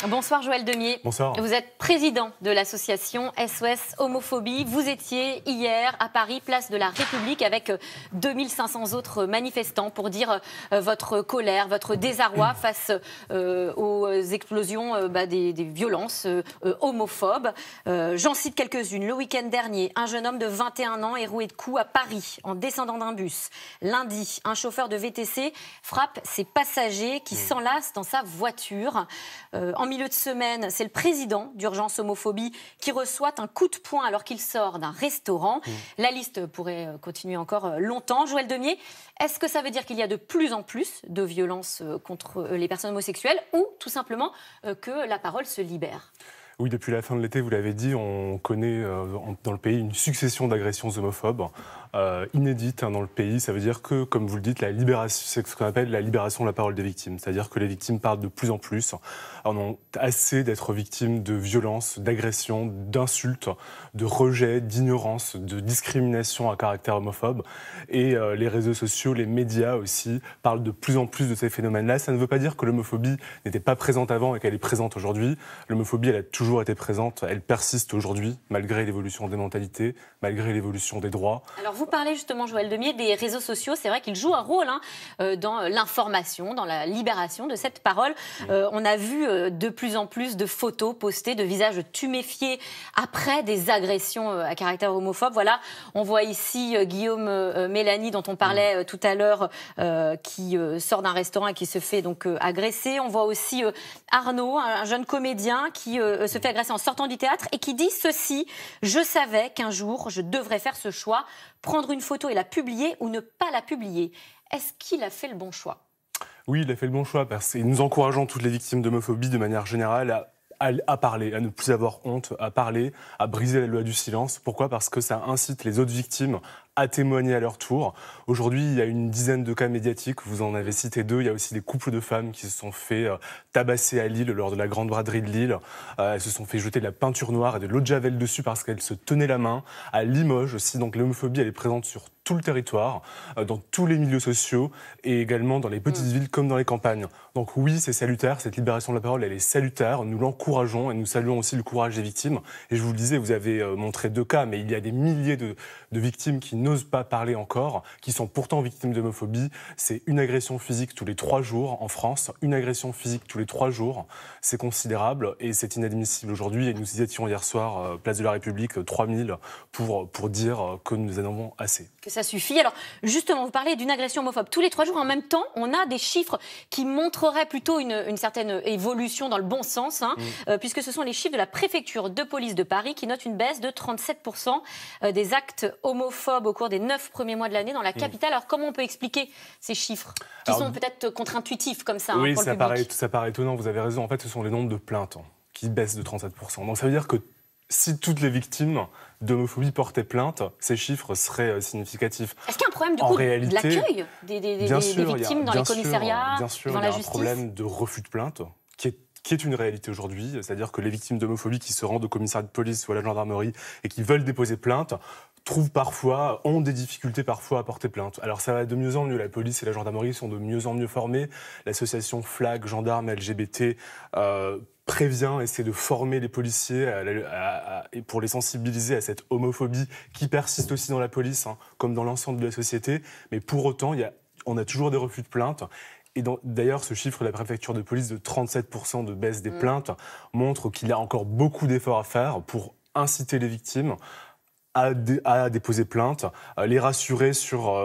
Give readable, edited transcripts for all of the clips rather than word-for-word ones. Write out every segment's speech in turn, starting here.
Bonsoir Joël Demier. Bonsoir. Vous êtes président de l'association SOS Homophobie. Vous étiez hier à Paris, place de la République, avec 2500 autres manifestants pour dire votre colère, votre désarroi face aux explosions des violences homophobes. J'en cite quelques-unes. Le week-end dernier, un jeune homme de 21 ans est roué de coups à Paris en descendant d'un bus. Lundi, un chauffeur de VTC frappe ses passagers qui s'enlacent dans sa voiture. En milieu de semaine, c'est le président d'Urgence Homophobie qui reçoit un coup de poing alors qu'il sort d'un restaurant. La liste pourrait continuer encore longtemps. Joël Demier, est-ce que ça veut dire qu'il y a de plus en plus de violences contre les personnes homosexuelles ou tout simplement que la parole se libère ? Oui, depuis la fin de l'été, vous l'avez dit, on connaît dans le pays une succession d'agressions homophobes inédites dans le pays. Ça veut dire que, comme vous le dites, c'est ce qu'on appelle la libération de la parole des victimes. C'est-à-dire que les victimes parlent de plus en plus. On ont assez d'être victimes de violences, d'agressions, d'insultes, de rejets, d'ignorance, de discrimination à caractère homophobe. Et les réseaux sociaux, les médias aussi, parlent de plus en plus de ces phénomènes-là. Ça ne veut pas dire que l'homophobie n'était pas présente avant et qu'elle est présente aujourd'hui. L'homophobie, elle a toujours été présente, elle persiste aujourd'hui, malgré l'évolution des mentalités, malgré l'évolution des droits. Alors vous parlez justement, Joël Demier, des réseaux sociaux. C'est vrai qu'ils jouent un rôle dans l'information, dans la libération de cette parole. On a vu de plus en plus de photos postées de visages tuméfiés après des agressions à caractère homophobe. Voilà, on voit ici Guillaume Mélanie, dont on parlait tout à l'heure, qui sort d'un restaurant et qui se fait donc agresser. On voit aussi Arnaud, un jeune comédien qui se fait agresser en sortant du théâtre et qui dit ceci: je savais qu'un jour je devrais faire ce choix, prendre une photo et la publier ou ne pas la publier. Est-ce qu'il a fait le bon choix ? Oui, il a fait le bon choix parce que nous encourageons toutes les victimes d'homophobie de manière générale à parler, à ne plus avoir honte, à parler, à briser la loi du silence. Pourquoi ? Parce que ça incite les autres victimes à témoigner à leur tour. Aujourd'hui, il y a une dizaine de cas médiatiques, vous en avez cité 2. Il y a aussi des couples de femmes qui se sont fait tabasser à Lille lors de la grande braderie de Lille. Elles se sont fait jeter de la peinture noire et de l'eau de javel dessus parce qu'elles se tenaient la main. À Limoges aussi, donc l'homophobie, elle est présente sur tout le territoire, dans tous les milieux sociaux et également dans les petites villes comme dans les campagnes. Donc oui, c'est salutaire, cette libération de la parole, elle est salutaire. Nous l'encourageons et nous saluons aussi le courage des victimes. Et je vous le disais, vous avez montré 2 cas, mais il y a des milliers de victimes qui n'osent pas parler encore, qui sont pourtant victimes d'homophobie. C'est une agression physique tous les 3 jours en France, une agression physique tous les 3 jours. C'est considérable et c'est inadmissible aujourd'hui. Et nous y étions hier soir, place de la République, 3000, pour dire que nous en avons assez. Que ça suffit. Alors justement, vous parlez d'une agression homophobe tous les 3 jours. En même temps, on a des chiffres qui montreraient plutôt une certaine évolution dans le bon sens, puisque ce sont les chiffres de la préfecture de police de Paris qui notent une baisse de 37% des actes homophobes au cours des 9 premiers mois de l'année dans la capitale. Alors comment on peut expliquer ces chiffres qui sont peut-être contre-intuitifs comme ça oui, pour le public ? ça paraît étonnant, vous avez raison. En fait, ce sont les nombres de plaintes qui baissent de 37%. Donc ça veut dire que si toutes les victimes d'homophobie portaient plainte, ces chiffres seraient significatifs. Est-ce qu'il y a un problème du coup de l'accueil des victimes dans les commissariats, bien sûr, dans la justice ? Il y a un problème de refus de plainte qui est une réalité aujourd'hui. C'est-à-dire que les victimes d'homophobie qui se rendent au commissariat de police ou à la gendarmerie et qui veulent déposer plainte ont des difficultés parfois à porter plainte. Alors ça va de mieux en mieux, la police et la gendarmerie sont de mieux en mieux formées. L'association FLAG, gendarmes LGBT, prévient, essaie de former les policiers pour les sensibiliser à cette homophobie qui persiste aussi dans la police, comme dans l'ensemble de la société. Mais pour autant, on a toujours des refus de plainte. Et d'ailleurs, ce chiffre de la préfecture de police de 37% de baisse des plaintes montre qu'il y a encore beaucoup d'efforts à faire pour inciter les victimes à déposer plainte, les rassurer sur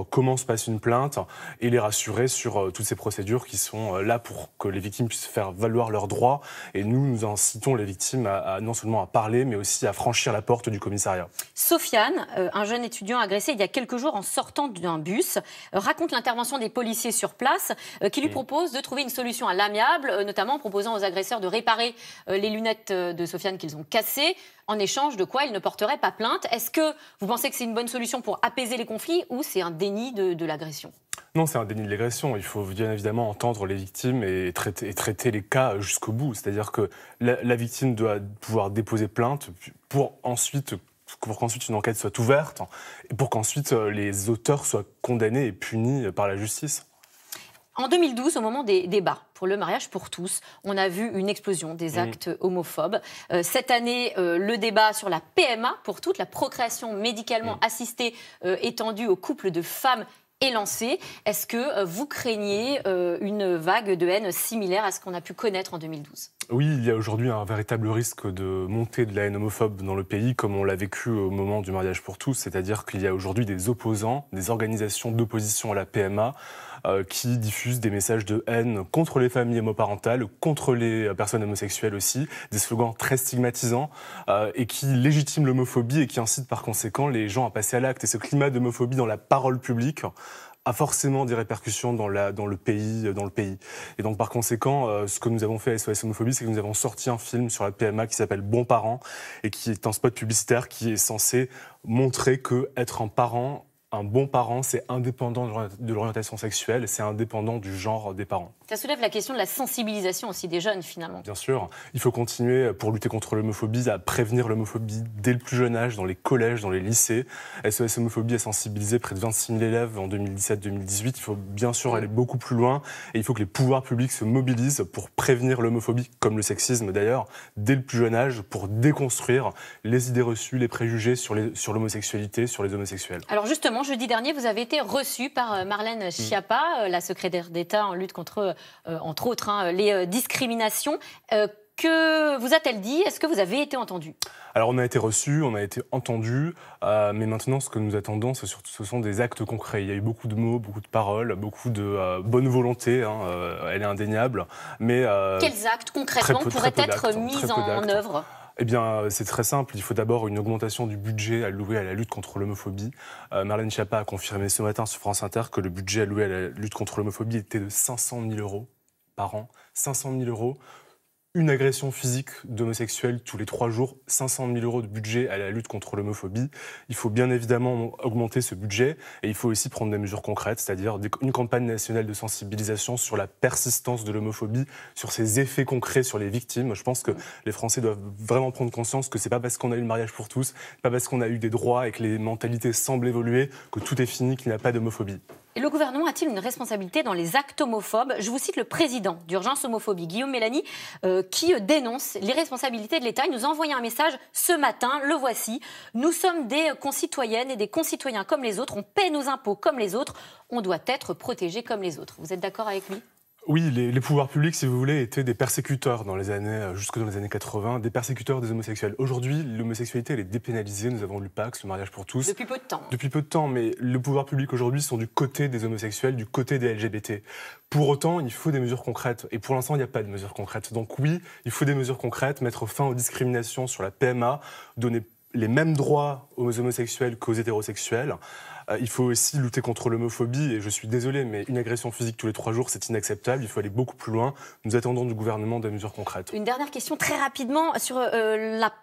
comment se passe une plainte et les rassurer sur toutes ces procédures qui sont là pour que les victimes puissent faire valoir leurs droits. Et nous incitons les victimes non seulement à parler, mais aussi à franchir la porte du commissariat. Sofiane, un jeune étudiant agressé il y a quelques jours en sortant d'un bus, raconte l'intervention des policiers sur place qui lui proposent de trouver une solution à l'amiable, notamment en proposant aux agresseurs de réparer les lunettes de Sofiane qu'ils ont cassées, en échange de quoi il ne porterait pas plainte. Est-ce que vous pensez que c'est une bonne solution pour apaiser les conflits ou c'est un déni de l'agression ? Non, c'est un déni de l'agression. Il faut bien évidemment entendre les victimes et traiter les cas jusqu'au bout. C'est-à-dire que la victime doit pouvoir déposer plainte pour qu'ensuite une enquête soit ouverte et pour qu'ensuite les auteurs soient condamnés et punis par la justice. En 2012, au moment des débats pour le mariage pour tous, on a vu une explosion des actes homophobes. Cette année, le débat sur la PMA pour toutes, la procréation médicalement assistée étendue aux couples de femmes est lancé. Est-ce que vous craignez une vague de haine similaire à ce qu'on a pu connaître en 2012 ? Oui, il y a aujourd'hui un véritable risque de montée de la haine homophobe dans le pays, comme on l'a vécu au moment du mariage pour tous, c'est-à-dire qu'il y a aujourd'hui des opposants, des organisations d'opposition à la PMA, qui diffusent des messages de haine contre les familles homoparentales, contre les personnes homosexuelles aussi, des slogans très stigmatisants et qui légitiment l'homophobie et qui incitent par conséquent les gens à passer à l'acte. Et ce climat d'homophobie dans la parole publique a forcément des répercussions dans le pays. Et donc, par conséquent, ce que nous avons fait à SOS Homophobie, c'est que nous avons sorti un film sur la PMA qui s'appelle Bon Parent et qui est un spot publicitaire qui est censé montrer que être un bon parent, c'est indépendant de l'orientation sexuelle, c'est indépendant du genre des parents. Ça soulève la question de la sensibilisation aussi des jeunes, finalement. Bien sûr, il faut continuer pour lutter contre l'homophobie, à prévenir l'homophobie dès le plus jeune âge, dans les collèges, dans les lycées. SOS Homophobie a sensibilisé près de 26 000 élèves en 2017-2018. Il faut bien sûr aller beaucoup plus loin et il faut que les pouvoirs publics se mobilisent pour prévenir l'homophobie, comme le sexisme d'ailleurs, dès le plus jeune âge, pour déconstruire les idées reçues, les préjugés sur l'homosexualité, sur les homosexuels. Alors justement, jeudi dernier, vous avez été reçu par Marlène Schiappa, la secrétaire d'État en lutte contre, entre autres, les discriminations. Que vous a-t-elle dit ? Est-ce que vous avez été entendu ? Alors on a été reçus, on a été entendus, mais maintenant ce que nous attendons, ce sont des actes concrets. Il y a eu beaucoup de mots, beaucoup de paroles, beaucoup de bonne volonté, elle est indéniable. Mais quels actes concrètement pourraient être mis en œuvre ? Eh bien, c'est très simple. Il faut d'abord une augmentation du budget alloué à la lutte contre l'homophobie. Marlène Schiappa a confirmé ce matin sur France Inter que le budget alloué à la lutte contre l'homophobie était de 500 000 € par an. 500 000 €. Une agression physique d'homosexuels tous les 3 jours, 500 000 € de budget à la lutte contre l'homophobie. Il faut bien évidemment augmenter ce budget et il faut aussi prendre des mesures concrètes, c'est-à-dire une campagne nationale de sensibilisation sur la persistance de l'homophobie, sur ses effets concrets sur les victimes. Je pense que les Français doivent vraiment prendre conscience que c'est pas parce qu'on a eu le mariage pour tous, pas parce qu'on a eu des droits et que les mentalités semblent évoluer que tout est fini, qu'il n'y a pas d'homophobie. Et le gouvernement a-t-il une responsabilité dans les actes homophobes ? Je vous cite le président d'Urgence Homophobie, Guillaume Mélanie, qui dénonce les responsabilités de l'État. Il nous a envoyé un message ce matin, le voici. Nous sommes des concitoyennes et des concitoyens comme les autres, on paie nos impôts comme les autres, on doit être protégés comme les autres. Vous êtes d'accord avec lui ? Oui, les pouvoirs publics, si vous voulez, étaient des persécuteurs jusque dans les années 80, des persécuteurs des homosexuels. Aujourd'hui, l'homosexualité, elle est dépénalisée. Nous avons le PAX, le mariage pour tous. Depuis peu de temps. Depuis peu de temps, mais le pouvoir public aujourd'hui sont du côté des homosexuels, du côté des LGBT. Pour autant, il faut des mesures concrètes. Et pour l'instant, il n'y a pas de mesures concrètes. Donc oui, il faut des mesures concrètes, mettre fin aux discriminations sur la PMA, donner les mêmes droits aux homosexuels qu'aux hétérosexuels. Il faut aussi lutter contre l'homophobie, et je suis désolé, mais une agression physique tous les 3 jours, c'est inacceptable. Il faut aller beaucoup plus loin. Nous attendons du gouvernement des mesures concrètes. Une dernière question très rapidement sur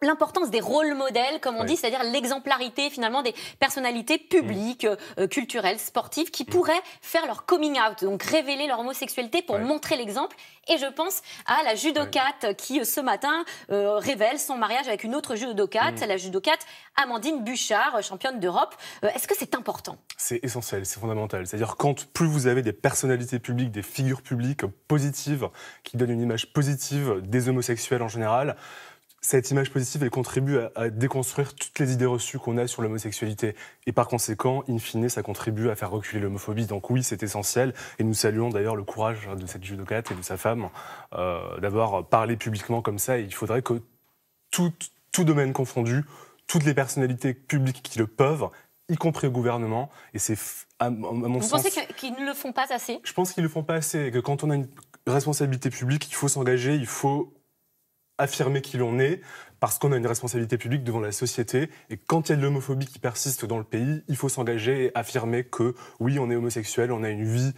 l'importance des rôles modèles, comme on dit, c'est-à-dire l'exemplarité finalement des personnalités publiques, culturelles, sportives, qui pourraient faire leur coming out, donc révéler leur homosexualité pour montrer l'exemple. Et je pense à la judokate qui, ce matin, révèle son mariage avec une autre judokate, la judokate Amandine Buchard, championne d'Europe. Est-ce que c'est important ? C'est essentiel, c'est fondamental. C'est-à-dire plus vous avez des personnalités publiques, des figures publiques positives, qui donnent une image positive des homosexuels en général, cette image positive, elle contribue à déconstruire toutes les idées reçues qu'on a sur l'homosexualité. Et par conséquent, in fine, ça contribue à faire reculer l'homophobie. Donc oui, c'est essentiel. Et nous saluons d'ailleurs le courage de cette judokate et de sa femme d'avoir parlé publiquement comme ça. Et il faudrait que tout domaine confondu, toutes les personnalités publiques qui le peuvent, y compris au gouvernement, et c'est à mon sens... Vous pensez qu'ils ne le font pas assez ? Je pense qu'ils ne le font pas assez, et que quand on a une responsabilité publique, il faut s'engager, il faut affirmer qui l'on est, parce qu'on a une responsabilité publique devant la société, et quand il y a de l'homophobie qui persiste dans le pays, il faut s'engager et affirmer que oui, on est homosexuel, on a une vie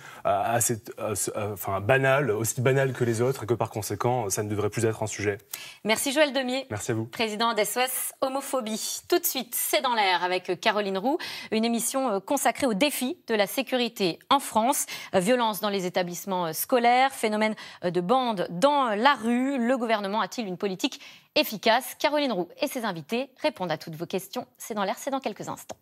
banale, aussi banale que les autres, et que par conséquent, ça ne devrait plus être un sujet. Merci Joël Demier. Merci à vous. Président d'SOS Homophobie. Tout de suite, c'est dans l'air avec Caroline Roux, une émission consacrée aux défis de la sécurité en France. Violence dans les établissements scolaires, phénomène de bandes dans la rue. Le gouvernement a-t-il une politique efficace? Caroline Roux et ses invités répondent à toutes vos questions. C'est dans l'air, c'est dans quelques instants.